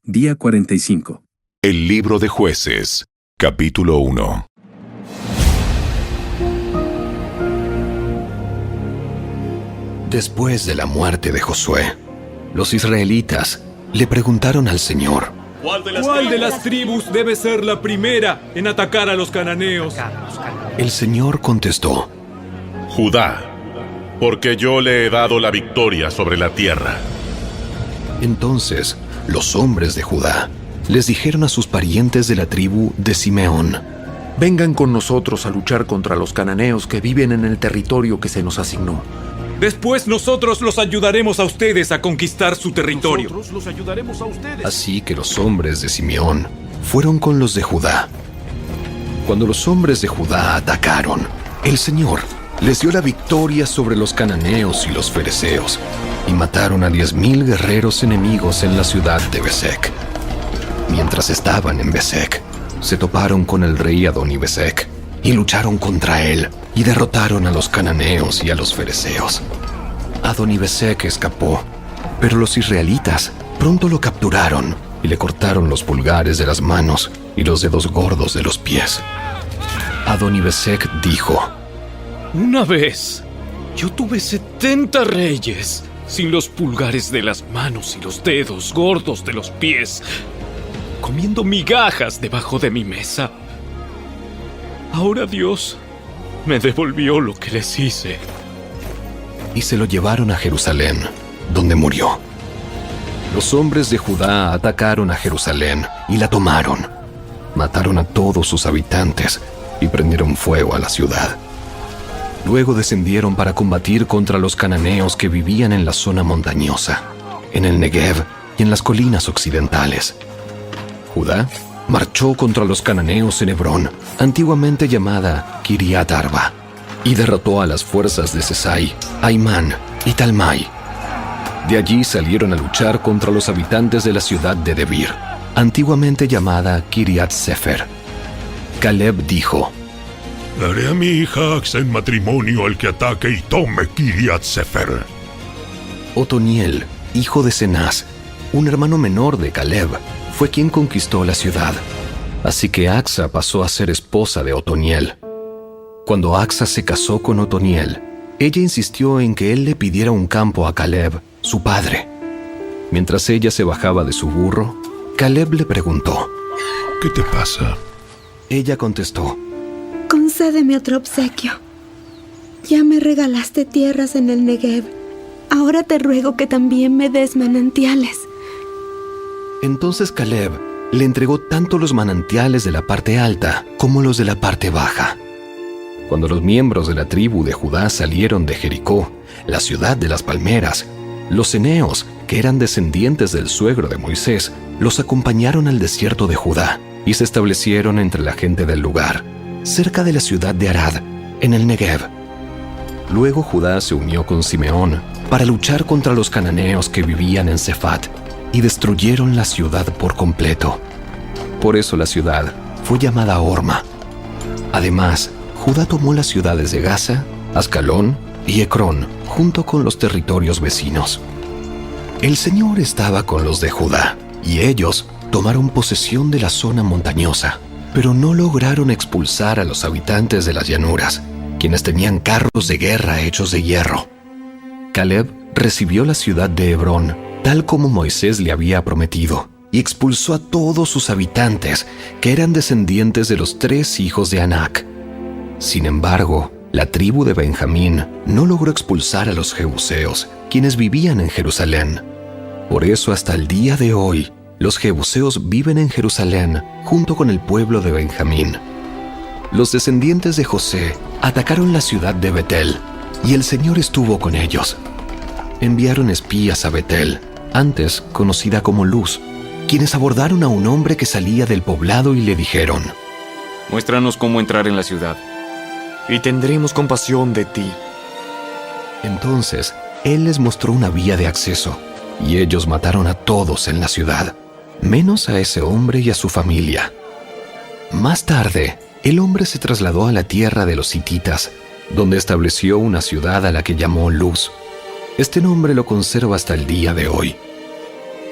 Día 45. El libro de Jueces, capítulo 1. Después de la muerte de Josué, los israelitas le preguntaron al Señor: ¿Cuál de las tribus debe ser la primera en atacar a los cananeos? El Señor contestó: Judá, porque yo le he dado la victoria sobre la tierra. Entonces los hombres de Judá les dijeron a sus parientes de la tribu de Simeón: Vengan con nosotros a luchar contra los cananeos que viven en el territorio que se nos asignó. Después nosotros los ayudaremos a ustedes a conquistar su territorio. Así que los hombres de Simeón fueron con los de Judá. Cuando los hombres de Judá atacaron, el Señor les dio la victoria sobre los cananeos y los fereceos, y mataron a 10,000 guerreros enemigos en la ciudad de Besec. Mientras estaban en Besec, se toparon con el rey Adoni-Besec y lucharon contra él, y derrotaron a los cananeos y a los fereceos. Adoni-Besec escapó, pero los israelitas pronto lo capturaron y le cortaron los pulgares de las manos y los dedos gordos de los pies. Adoni-Besec dijo: Una vez, yo tuve 70 reyes, sin los pulgares de las manos y los dedos gordos de los pies, comiendo migajas debajo de mi mesa. Ahora Dios me devolvió lo que les hice. Y se lo llevaron a Jerusalén, donde murió. Los hombres de Judá atacaron a Jerusalén y la tomaron. Mataron a todos sus habitantes y prendieron fuego a la ciudad. Luego descendieron para combatir contra los cananeos que vivían en la zona montañosa, en el Negev y en las colinas occidentales. Judá marchó contra los cananeos en Hebrón, antiguamente llamada Kiriat Arba, y derrotó a las fuerzas de Sesai, Aimán y Talmai. De allí salieron a luchar contra los habitantes de la ciudad de Debir, antiguamente llamada Kiriat Sefer. Caleb dijo: Daré a mi hija Axa en matrimonio al que ataque y tome Kiriat Sefer. Otoniel, hijo de Cenaz, un hermano menor de Caleb, fue quien conquistó la ciudad. Así que Axa pasó a ser esposa de Otoniel. Cuando Axa se casó con Otoniel, ella insistió en que él le pidiera un campo a Caleb, su padre. Mientras ella se bajaba de su burro, Caleb le preguntó: ¿Qué te pasa? Ella contestó: Concédeme otro obsequio. Ya me regalaste tierras en el Negev. Ahora te ruego que también me des manantiales. Entonces Caleb le entregó tanto los manantiales de la parte alta como los de la parte baja. Cuando los miembros de la tribu de Judá salieron de Jericó, la ciudad de las palmeras, los eneos, que eran descendientes del suegro de Moisés, los acompañaron al desierto de Judá y se establecieron entre la gente del lugar, cerca de la ciudad de Arad, en el Negev. Luego Judá se unió con Simeón para luchar contra los cananeos que vivían en Sefat, y destruyeron la ciudad por completo. Por eso la ciudad fue llamada Horma. Además, Judá tomó las ciudades de Gaza, Ascalón y Ecrón, junto con los territorios vecinos. El Señor estaba con los de Judá, y ellos tomaron posesión de la zona montañosa, pero no lograron expulsar a los habitantes de las llanuras, quienes tenían carros de guerra hechos de hierro. Caleb recibió la ciudad de Hebrón, tal como Moisés le había prometido, y expulsó a todos sus habitantes, que eran descendientes de los 3 hijos de Anac. Sin embargo, la tribu de Benjamín no logró expulsar a los jebuseos, quienes vivían en Jerusalén. Por eso hasta el día de hoy, los jebuseos viven en Jerusalén junto con el pueblo de Benjamín. Los descendientes de José atacaron la ciudad de Betel, y el Señor estuvo con ellos. Enviaron espías a Betel, antes conocida como Luz, quienes abordaron a un hombre que salía del poblado y le dijeron: Muéstranos cómo entrar en la ciudad, y tendremos compasión de ti. Entonces, él les mostró una vía de acceso, y ellos mataron a todos en la ciudad, menos a ese hombre y a su familia. Más tarde, el hombre se trasladó a la tierra de los hititas, donde estableció una ciudad a la que llamó Luz. Este nombre lo conserva hasta el día de hoy.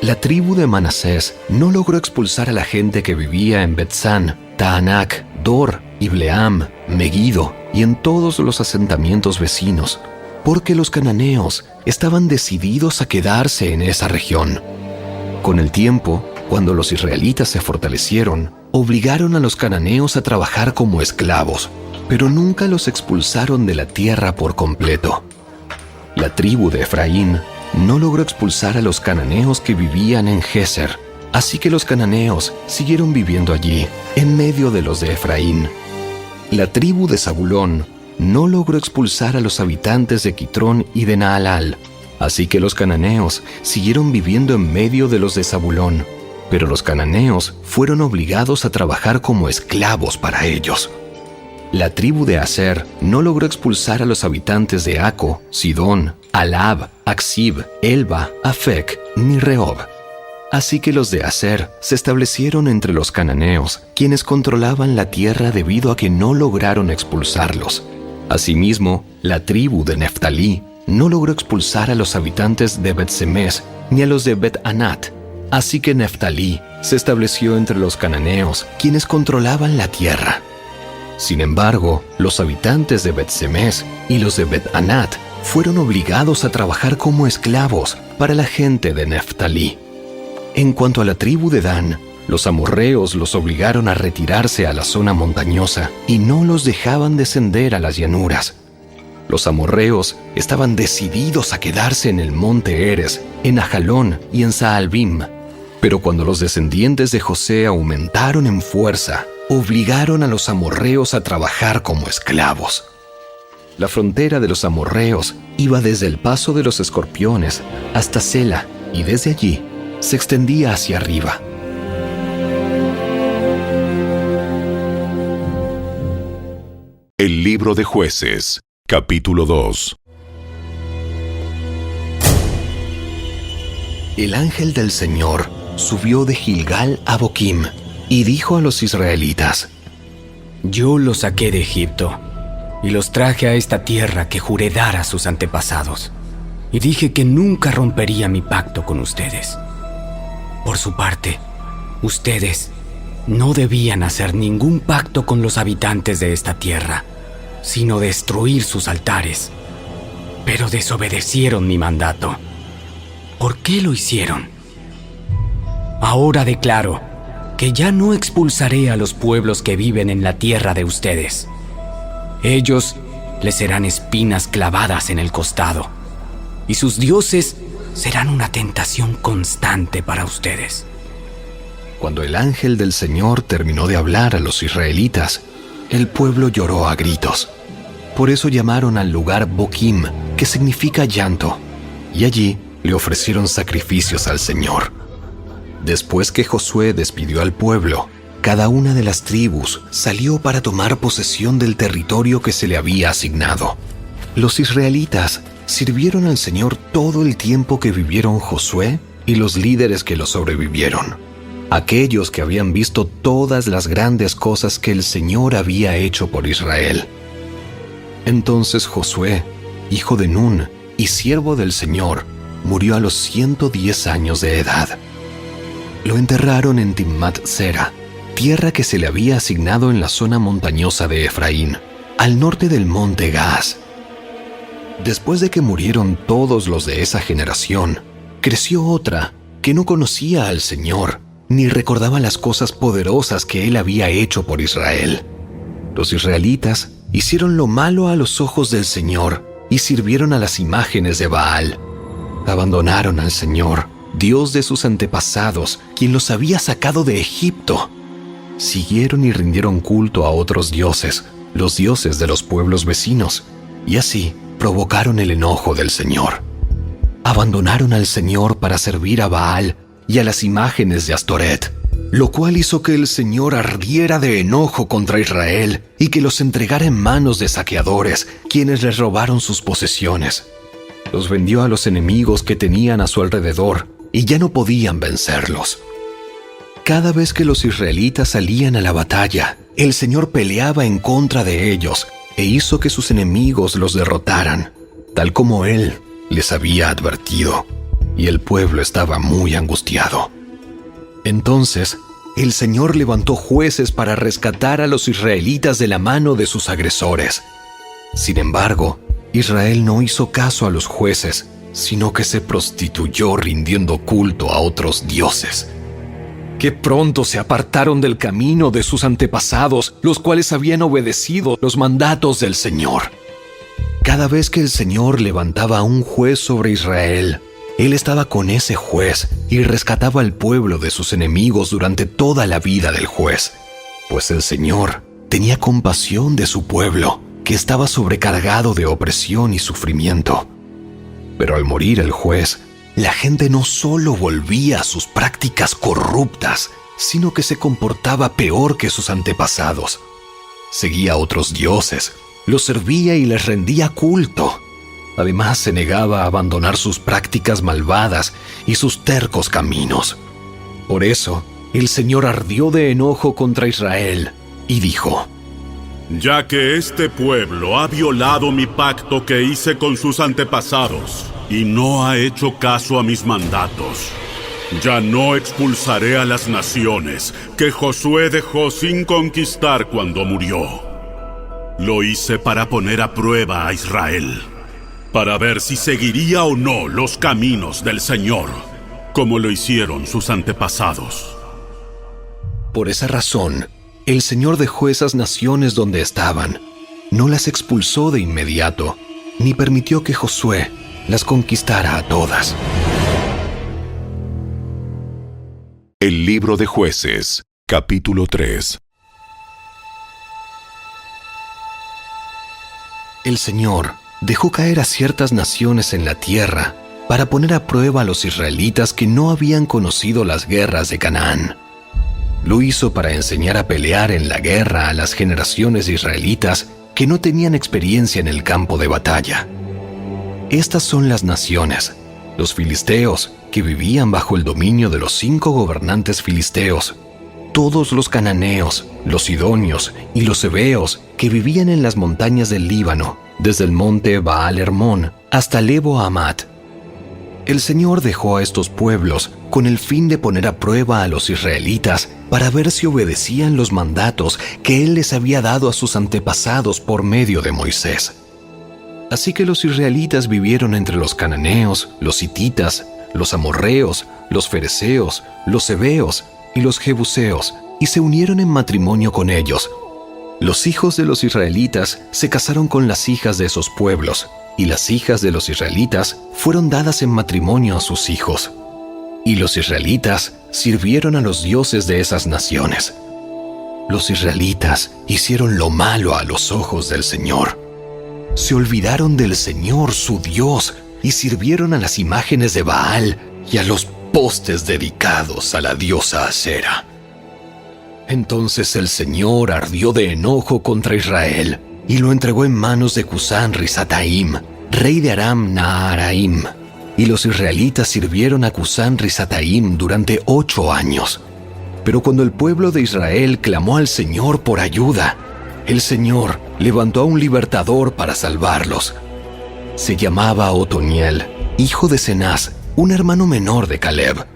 La tribu de Manasés no logró expulsar a la gente que vivía en Betzán, Taanac, Dor, Ibleam, Megiddo y en todos los asentamientos vecinos, porque los cananeos estaban decididos a quedarse en esa región. Con el tiempo, cuando los israelitas se fortalecieron, obligaron a los cananeos a trabajar como esclavos, pero nunca los expulsaron de la tierra por completo. La tribu de Efraín no logró expulsar a los cananeos que vivían en Géser, así que los cananeos siguieron viviendo allí, en medio de los de Efraín. La tribu de Zabulón no logró expulsar a los habitantes de Quitrón y de Naalal, así que los cananeos siguieron viviendo en medio de los de Zabulón, pero los cananeos fueron obligados a trabajar como esclavos para ellos. La tribu de Aser no logró expulsar a los habitantes de Aco, Sidón, Alab, Aksib, Elba, Afec, ni Rehob. Así que los de Aser se establecieron entre los cananeos, quienes controlaban la tierra debido a que no lograron expulsarlos. Asimismo, la tribu de Neftalí no logró expulsar a los habitantes de Bet-Semes ni a los de Bet-Anat. Así que Neftalí se estableció entre los cananeos, quienes controlaban la tierra. Sin embargo, los habitantes de Bet-Semes y los de Bet-Anat fueron obligados a trabajar como esclavos para la gente de Neftalí. En cuanto a la tribu de Dan, los amorreos los obligaron a retirarse a la zona montañosa y no los dejaban descender a las llanuras. Los amorreos estaban decididos a quedarse en el monte Eres, en Ajalón y en Saalbim. Pero cuando los descendientes de José aumentaron en fuerza, obligaron a los amorreos a trabajar como esclavos. La frontera de los amorreos iba desde el paso de los escorpiones hasta Sela, y desde allí se extendía hacia arriba. El libro de Jueces, capítulo 2. El ángel del Señor subió de Gilgal a Boquim y dijo a los israelitas: Yo los saqué de Egipto y los traje a esta tierra que juré dar a sus antepasados, y dije que nunca rompería mi pacto con ustedes. Por su parte, ustedes no debían hacer ningún pacto con los habitantes de esta tierra, sino destruir sus altares. Pero desobedecieron mi mandato. ¿Por qué lo hicieron? Ahora declaro que ya no expulsaré a los pueblos que viven en la tierra de ustedes. Ellos les serán espinas clavadas en el costado, y sus dioses serán una tentación constante para ustedes. Cuando el ángel del Señor terminó de hablar a los israelitas, el pueblo lloró a gritos. Por eso llamaron al lugar Boquim, que significa llanto, y allí le ofrecieron sacrificios al Señor. Después que Josué despidió al pueblo, cada una de las tribus salió para tomar posesión del territorio que se le había asignado. Los israelitas sirvieron al Señor todo el tiempo que vivieron Josué y los líderes que lo sobrevivieron, aquellos que habían visto todas las grandes cosas que el Señor había hecho por Israel. Entonces Josué, hijo de Nun y siervo del Señor, murió a los 110 años de edad. Lo enterraron en Timmat Sera, tierra que se le había asignado en la zona montañosa de Efraín, al norte del monte Gaas. Después de que murieron todos los de esa generación, creció otra que no conocía al Señor, ni recordaba las cosas poderosas que Él había hecho por Israel. Los israelitas hicieron lo malo a los ojos del Señor y sirvieron a las imágenes de Baal. Abandonaron al Señor, Dios de sus antepasados, quien los había sacado de Egipto. Siguieron y rindieron culto a otros dioses, los dioses de los pueblos vecinos, y así provocaron el enojo del Señor. Abandonaron al Señor para servir a Baal y a las imágenes de Astoret, lo cual hizo que el Señor ardiera de enojo contra Israel y que los entregara en manos de saqueadores, quienes les robaron sus posesiones. Los vendió a los enemigos que tenían a su alrededor y ya no podían vencerlos. Cada vez que los israelitas salían a la batalla, el Señor peleaba en contra de ellos e hizo que sus enemigos los derrotaran, tal como Él les había advertido. y el pueblo estaba muy angustiado. Entonces, el Señor levantó jueces para rescatar a los israelitas de la mano de sus agresores. Sin embargo, Israel no hizo caso a los jueces, sino que se prostituyó rindiendo culto a otros dioses. ¡Qué pronto se apartaron del camino de sus antepasados, los cuales habían obedecido los mandatos del Señor! Cada vez que el Señor levantaba a un juez sobre Israel, Él estaba con ese juez y rescataba al pueblo de sus enemigos durante toda la vida del juez, pues el Señor tenía compasión de su pueblo, que estaba sobrecargado de opresión y sufrimiento. Pero al morir el juez, la gente no solo volvía a sus prácticas corruptas, sino que se comportaba peor que sus antepasados. Seguía a otros dioses, los servía y les rendía culto. Además, se negaba a abandonar sus prácticas malvadas y sus tercos caminos. Por eso, el Señor ardió de enojo contra Israel y dijo: Ya que este pueblo ha violado mi pacto que hice con sus antepasados y no ha hecho caso a mis mandatos, ya no expulsaré a las naciones que Josué dejó sin conquistar cuando murió. Lo hice para poner a prueba a Israel, para ver si seguiría o no los caminos del Señor, como lo hicieron sus antepasados. Por esa razón, el Señor dejó esas naciones donde estaban. No las expulsó de inmediato, ni permitió que Josué las conquistara a todas. El libro de Jueces, capítulo 3. El Señor dejó caer a ciertas naciones en la tierra para poner a prueba a los israelitas que no habían conocido las guerras de Canaán. Lo hizo para enseñar a pelear en la guerra a las generaciones israelitas que no tenían experiencia en el campo de batalla. Estas son las naciones: los filisteos, que vivían bajo el dominio de los 5 gobernantes filisteos; todos los cananeos, los sidonios y los heveos, que vivían en las montañas del Líbano, desde el monte Baal-Hermón hasta Lebo Hamat. El Señor dejó a estos pueblos con el fin de poner a prueba a los israelitas para ver si obedecían los mandatos que Él les había dado a sus antepasados por medio de Moisés. Así que los israelitas vivieron entre los cananeos, los hititas, los amorreos, los fereceos, los heveos y los jebuseos, y se unieron en matrimonio con ellos. Los hijos de los israelitas se casaron con las hijas de esos pueblos, y las hijas de los israelitas fueron dadas en matrimonio a sus hijos. Y los israelitas sirvieron a los dioses de esas naciones. Los israelitas hicieron lo malo a los ojos del Señor. Se olvidaron del Señor, su Dios, y sirvieron a las imágenes de Baal y a los postes dedicados a la diosa Asera. Entonces el Señor ardió de enojo contra Israel y lo entregó en manos de Cusán-Risataim, rey de Aram-Naharaim. Y los israelitas sirvieron a Cusán-Risataim durante 8 años. Pero cuando el pueblo de Israel clamó al Señor por ayuda, el Señor levantó a un libertador para salvarlos. Se llamaba Otoniel, hijo de Cenaz, un hermano menor de Caleb.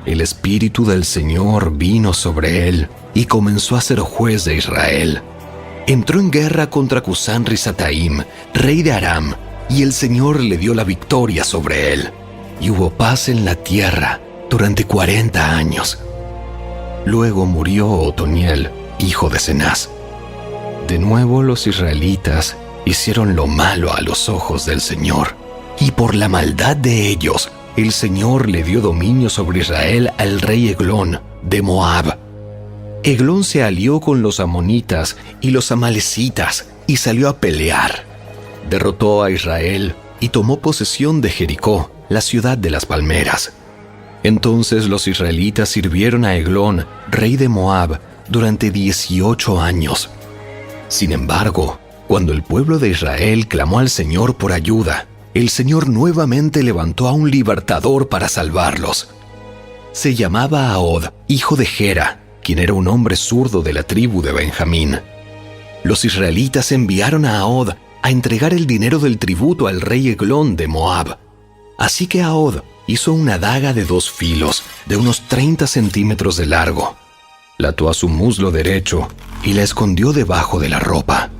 El Espíritu del Señor vino sobre él y comenzó a ser juez de Israel. Entró en guerra contra Cusán-Risataim, rey de Aram, y el Señor le dio la victoria sobre él. Y hubo paz en la tierra durante 40 años. Luego murió Otoniel, hijo de Cenaz. De nuevo los israelitas hicieron lo malo a los ojos del Señor, y por la maldad de ellos, el Señor le dio dominio sobre Israel al rey Eglón de Moab. Eglón se alió con los amonitas y los amalecitas y salió a pelear. Derrotó a Israel y tomó posesión de Jericó, la ciudad de las palmeras. Entonces los israelitas sirvieron a Eglón, rey de Moab, durante 18 años. Sin embargo, cuando el pueblo de Israel clamó al Señor por ayuda, el Señor nuevamente levantó a un libertador para salvarlos. Se llamaba Ahod, hijo de Gera, quien era un hombre zurdo de la tribu de Benjamín. Los israelitas enviaron a Ahod a entregar el dinero del tributo al rey Eglón de Moab. Así que Ahod hizo una daga de 2 filos, de unos 30 centímetros de largo. La ató a su muslo derecho y la escondió debajo de la ropa.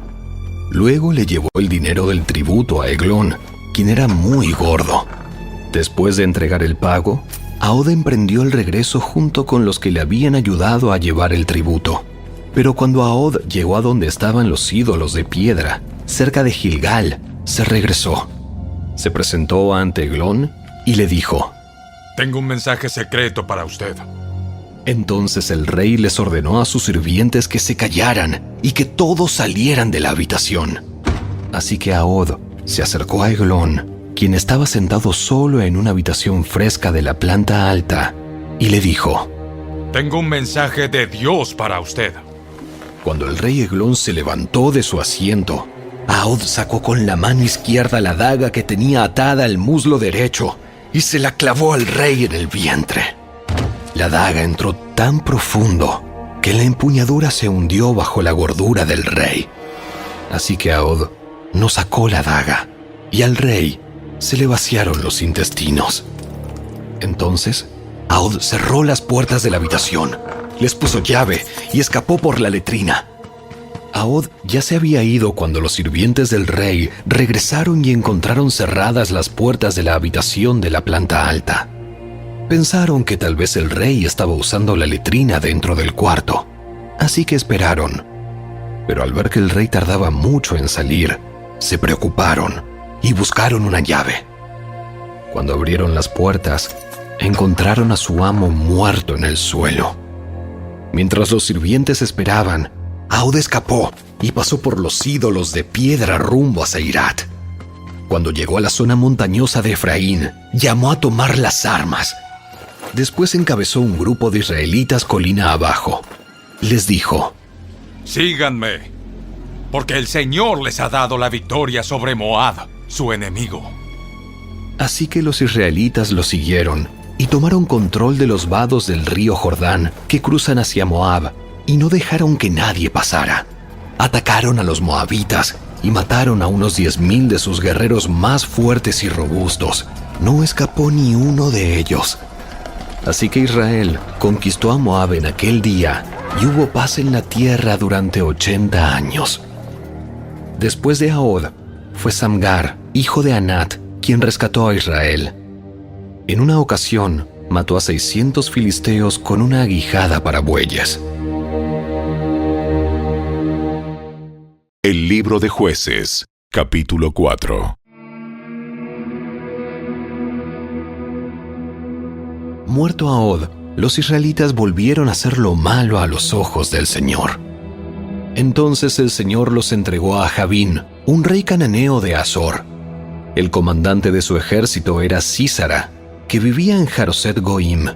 Luego le llevó el dinero del tributo a Eglón, quien era muy gordo. Después de entregar el pago, Ahod emprendió el regreso junto con los que le habían ayudado a llevar el tributo. Pero cuando Ahod llegó a donde estaban los ídolos de piedra, cerca de Gilgal, se regresó. Se presentó ante Eglón y le dijo: Tengo un mensaje secreto para usted. Entonces el rey les ordenó a sus sirvientes que se callaran y que todos salieran de la habitación. Así que Ahod se acercó a Eglón, quien estaba sentado solo en una habitación fresca de la planta alta, y le dijo: Tengo un mensaje de Dios para usted. Cuando el rey Eglón se levantó de su asiento, Ahod sacó con la mano izquierda la daga que tenía atada al muslo derecho y se la clavó al rey en el vientre. La daga entró tan profundo que la empuñadura se hundió bajo la gordura del rey. Así que Ahod no sacó la daga y al rey se le vaciaron los intestinos. Entonces, Ahod cerró las puertas de la habitación, les puso llave y escapó por la letrina. Ahod ya se había ido cuando los sirvientes del rey regresaron y encontraron cerradas las puertas de la habitación de la planta alta. Pensaron que tal vez el rey estaba usando la letrina dentro del cuarto, así que esperaron. Pero al ver que el rey tardaba mucho en salir, se preocuparon y buscaron una llave. Cuando abrieron las puertas, encontraron a su amo muerto en el suelo. Mientras los sirvientes esperaban, Ahod escapó y pasó por los ídolos de piedra rumbo a Seirat. Cuando llegó a la zona montañosa de Efraín, llamó a tomar las armas. Después encabezó un grupo de israelitas colina abajo. Les dijo: Síganme, porque el Señor les ha dado la victoria sobre Moab, su enemigo. Así que los israelitas lo siguieron y tomaron control de los vados del río Jordán que cruzan hacia Moab, y no dejaron que nadie pasara. Atacaron a los moabitas y mataron a unos 10,000 de sus guerreros más fuertes y robustos. No escapó ni uno de ellos. Así que Israel conquistó a Moab en aquel día y hubo paz en la tierra durante 80 años. Después de Ahod, fue Samgar, hijo de Anat, quien rescató a Israel. En una ocasión, mató a 600 filisteos con una aguijada para bueyes. El libro de Jueces, capítulo 4. Muerto Ahod, los israelitas volvieron a hacer lo malo a los ojos del Señor. Entonces el Señor los entregó a Jabín, un rey cananeo de Azor. El comandante de su ejército era Sísara, que vivía en Jaroset Goim.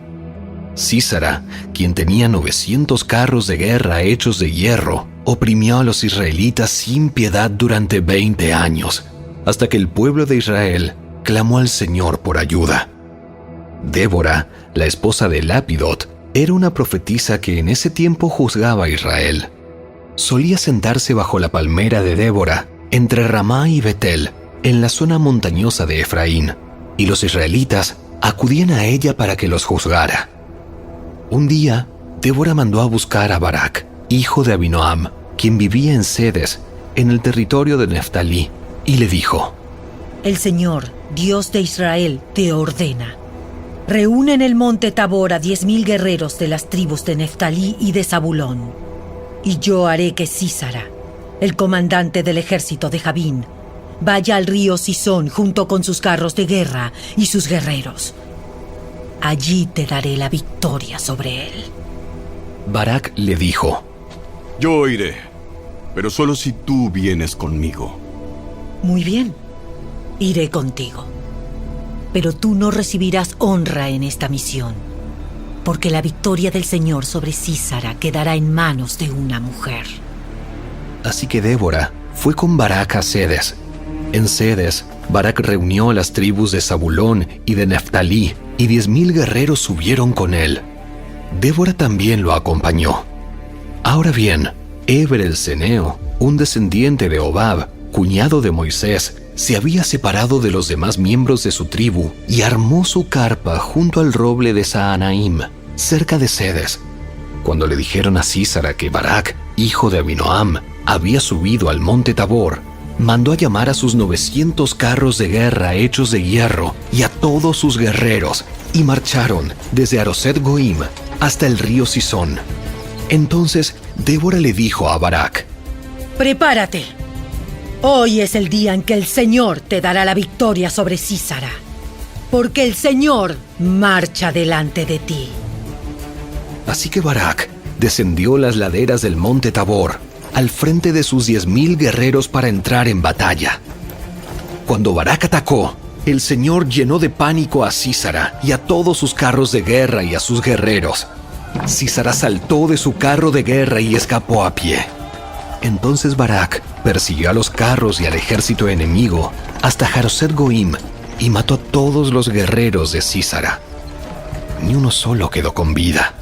Sísara, quien tenía 900 carros de guerra hechos de hierro, oprimió a los israelitas sin piedad durante 20 años, hasta que el pueblo de Israel clamó al Señor por ayuda. Débora, la esposa de Lapidot, era una profetisa que en ese tiempo juzgaba a Israel. Solía sentarse bajo la palmera de Débora, entre Ramá y Betel, en la zona montañosa de Efraín, y los israelitas acudían a ella para que los juzgara. Un día, Débora mandó a buscar a Barak, hijo de Abinoam, quien vivía en Sedes, en el territorio de Neftalí, y le dijo: El Señor, Dios de Israel, te ordena: reúne en el monte Tabor a 10,000 guerreros de las tribus de Neftalí y de Zabulón, y yo haré que Sísara, el comandante del ejército de Jabín, vaya al río Sison junto con sus carros de guerra y sus guerreros. Allí te daré la victoria sobre él. Barak le dijo: Yo iré, pero solo si tú vienes conmigo. Muy bien, iré contigo. Pero tú no recibirás honra en esta misión, porque la victoria del Señor sobre Sísara quedará en manos de una mujer. Así que Débora fue con Barak a Sedes. En Sedes, Barak reunió a las tribus de Zabulón y de Neftalí, y 10,000 guerreros subieron con él. Débora también lo acompañó. Ahora bien, Heber el Ceneo, un descendiente de Hobab, cuñado de Moisés, se había separado de los demás miembros de su tribu y armó su carpa junto al roble de Saanaim, cerca de Cedes. Cuando le dijeron a Sísara que Barak, hijo de Abinoam, había subido al monte Tabor, mandó a llamar a sus 900 carros de guerra hechos de hierro y a todos sus guerreros, y marcharon desde Aroset Goim hasta el río Sison. Entonces Débora le dijo a Barak: «Prepárate. Hoy es el día en que el Señor te dará la victoria sobre Sísara, porque el Señor marcha delante de ti». Así que Barak descendió las laderas del monte Tabor al frente de sus 10,000 guerreros para entrar en batalla. Cuando Barak atacó, el Señor llenó de pánico a Sísara y a todos sus carros de guerra y a sus guerreros. Sísara saltó de su carro de guerra y escapó a pie. Entonces Barak persiguió a los carros y al ejército enemigo hasta Jaroset Goim y mató a todos los guerreros de Sísara. Ni uno solo quedó con vida.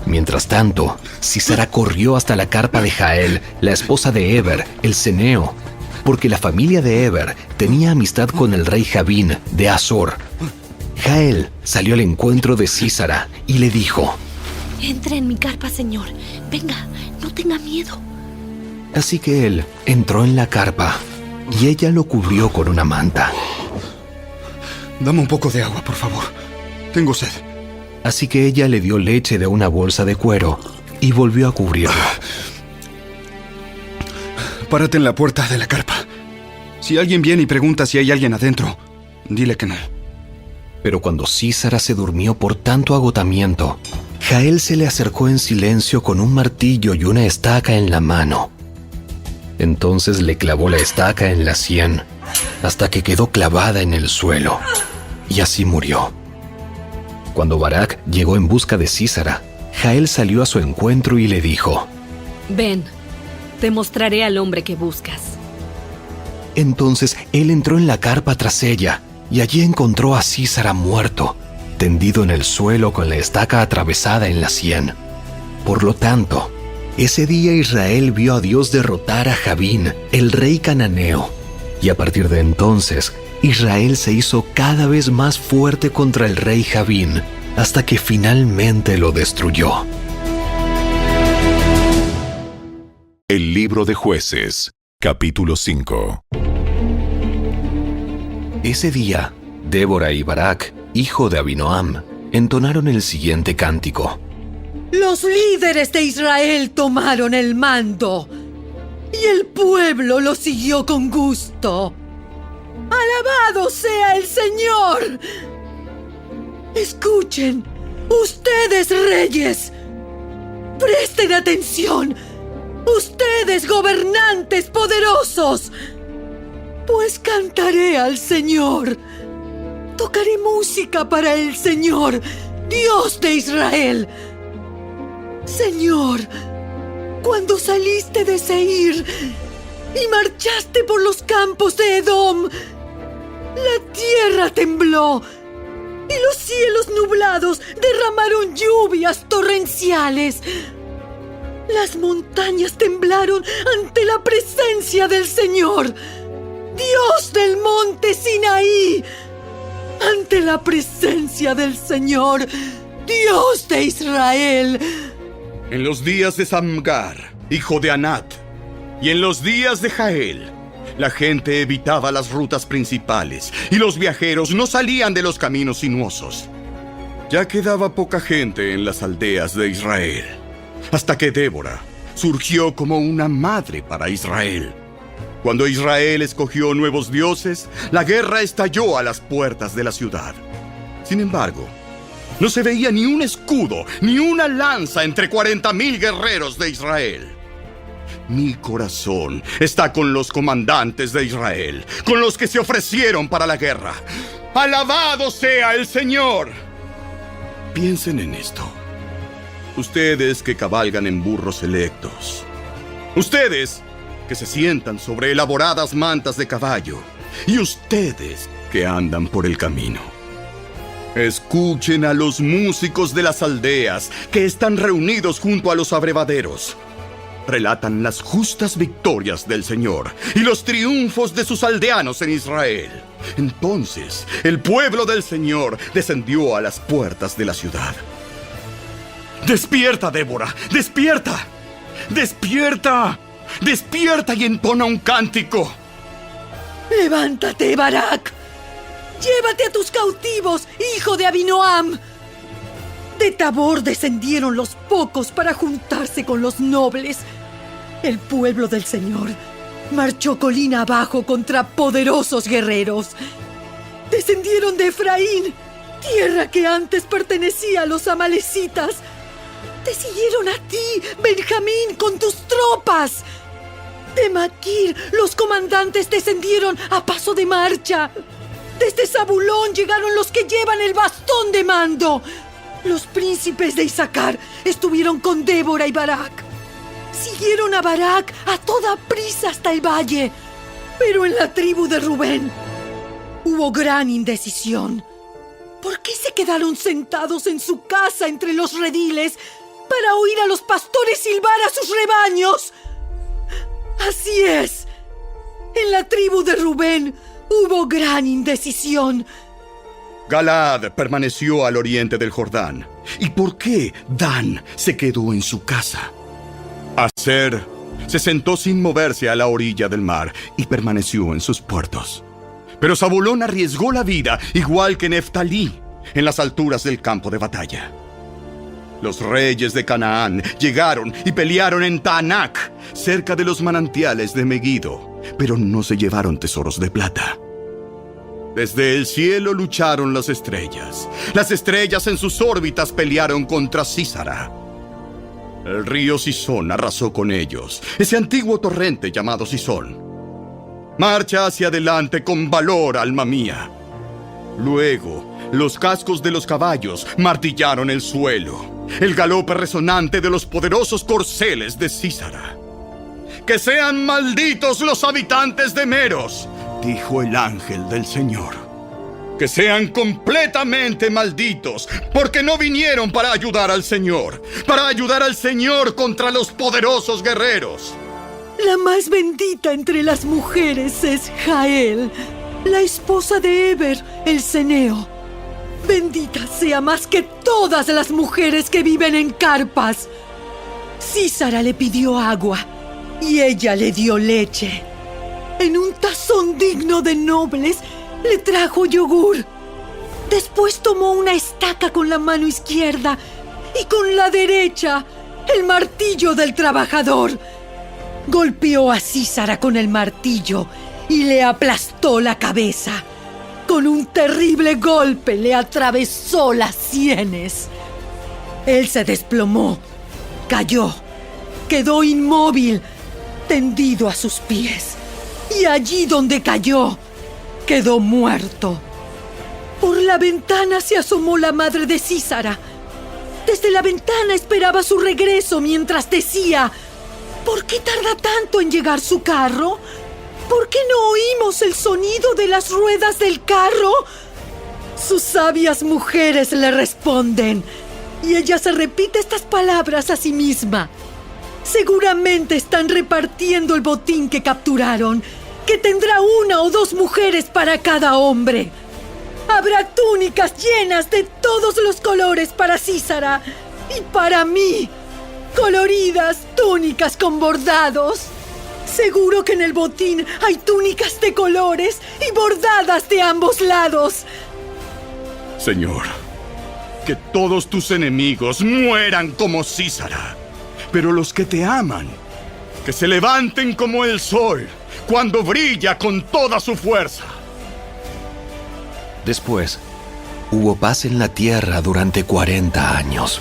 Mientras tanto, Sísara corrió hasta la carpa de Jael, la esposa de Eber, el ceneo, porque la familia de Eber tenía amistad con el rey Javín de Azor. Jael salió al encuentro de Sísara y le dijo: «Entre en mi carpa, señor. Venga, no tenga miedo». Así que él entró en la carpa y ella lo cubrió con una manta. «Dame un poco de agua, por favor. Tengo sed». Así que ella le dio leche de una bolsa de cuero y volvió a cubrirlo. «Párate en la puerta de la carpa. Si alguien viene y pregunta si hay alguien adentro, dile que no». Pero cuando Sísara se durmió por tanto agotamiento, Jael se le acercó en silencio con un martillo y una estaca en la mano. Entonces le clavó la estaca en la sien hasta que quedó clavada en el suelo, y así murió. Cuando Barak llegó en busca de Sísara, Jael salió a su encuentro y le dijo: «Ven, te mostraré al hombre que buscas». Entonces él entró en la carpa tras ella, y allí encontró a Sísara muerto, tendido en el suelo con la estaca atravesada en la sien. Por lo tanto, ese día Israel vio a Dios derrotar a Javín, el rey cananeo, y a partir de entonces Israel se hizo cada vez más fuerte contra el rey Javín, hasta que finalmente lo destruyó. El libro de Jueces, capítulo 5. Ese día, Débora y Barak, hijo de Abinoam, entonaron el siguiente cántico. Los líderes de Israel tomaron el mando y el pueblo lo siguió con gusto. ¡Alabado sea el Señor! Escuchen, ustedes reyes. Presten atención, ustedes gobernantes poderosos. Pues cantaré al Señor. Tocaré música para el Señor, Dios de Israel. Señor, cuando saliste de Seir y marchaste por los campos de Edom, la tierra tembló y los cielos nublados derramaron lluvias torrenciales. Las montañas temblaron ante la presencia del Señor, Dios del monte Sinaí, ante la presencia del Señor, Dios de Israel. En los días de Samgar, hijo de Anat, y en los días de Jael, la gente evitaba las rutas principales y los viajeros no salían de los caminos sinuosos. Ya quedaba poca gente en las aldeas de Israel, hasta que Débora surgió como una madre para Israel. Cuando Israel escogió nuevos dioses, la guerra estalló a las puertas de la ciudad. Sin embargo, no se veía ni un escudo, ni una lanza entre 40,000 guerreros de Israel. Mi corazón está con los comandantes de Israel, con los que se ofrecieron para la guerra. ¡Alabado sea el Señor! Piensen en esto. Ustedes que cabalgan en burros electos. Ustedes que se sientan sobre elaboradas mantas de caballo. Y ustedes que andan por el camino. Escuchen a los músicos de las aldeas que están reunidos junto a los abrevaderos. relatan las justas victorias del Señor y los triunfos de sus aldeanos en Israel. Entonces, el pueblo del Señor descendió a las puertas de la ciudad. ¡Despierta, Débora! ¡Despierta! ¡Despierta! ¡Despierta y entona un cántico! ¡Levántate, Barak! ¡Llévate a tus cautivos, hijo de Abinoam! De Tabor descendieron los pocos para juntarse con los nobles. El pueblo del Señor marchó colina abajo contra poderosos guerreros. Descendieron de Efraín, tierra que antes pertenecía a los amalecitas. Te siguieron a ti, Benjamín, con tus tropas. De Maquir, los comandantes descendieron a paso de marcha. Desde Zabulón llegaron los que llevan el bastón de mando. Los príncipes de Isaacar estuvieron con Débora y Barak. Siguieron a Barak a toda prisa hasta el valle. Pero en la tribu de Rubén hubo gran indecisión. ¿Por qué se quedaron sentados en su casa entre los rediles para oír a los pastores silbar a sus rebaños? Así es. En la tribu de Rubén hubo gran indecisión. Galaad permaneció al oriente del Jordán. ¿Y por qué Dan se quedó en su casa? Aser se sentó sin moverse a la orilla del mar y permaneció en sus puertos. Pero Zabulón arriesgó la vida, igual que Neftalí, en las alturas del campo de batalla. Los reyes de Canaán llegaron y pelearon en Taanac, cerca de los manantiales de Megiddo, pero no se llevaron tesoros de plata. Desde el cielo lucharon las estrellas. Las estrellas en sus órbitas pelearon contra Sísara. El río Sisón arrasó con ellos, ese antiguo torrente llamado Sisón. Marcha hacia adelante con valor, alma mía. Luego, los cascos de los caballos martillaron el suelo, el galope resonante de los poderosos corceles de Sísara. ¡Que sean malditos los habitantes de Meros!, dijo el ángel del Señor. ¡Que sean completamente malditos, porque no vinieron para ayudar al Señor contra los poderosos guerreros! La más bendita entre las mujeres es Jael, la esposa de Eber, el ceneo. Bendita sea más que todas las mujeres que viven en carpas. Sísara le pidió agua y ella le dio leche. En un tazón digno de nobles le trajo yogur. Después tomó una estaca con la mano izquierda y con la derecha el martillo del trabajador. Golpeó a Sísara con el martillo y le aplastó la cabeza. Con un terrible golpe le atravesó las sienes. Él se desplomó, cayó, quedó inmóvil, tendido a sus pies. Y allí donde cayó, quedó muerto. Por la ventana se asomó la madre de Sísara. Desde la ventana esperaba su regreso mientras decía: ¿por qué tarda tanto en llegar su carro? ¿Por qué no oímos el sonido de las ruedas del carro? Sus sabias mujeres le responden, y ella se repite estas palabras a sí misma. Seguramente están repartiendo el botín que capturaron, que tendrá 1 o 2 mujeres para cada hombre. Habrá túnicas llenas de todos los colores para Sísara y para mí. Coloridas túnicas con bordados. Seguro que en el botín hay túnicas de colores y bordadas de ambos lados. Señor, que todos tus enemigos mueran como Sísara, pero los que te aman, que se levanten como el sol cuando brilla con toda su fuerza. Después, hubo paz en la tierra durante 40 años.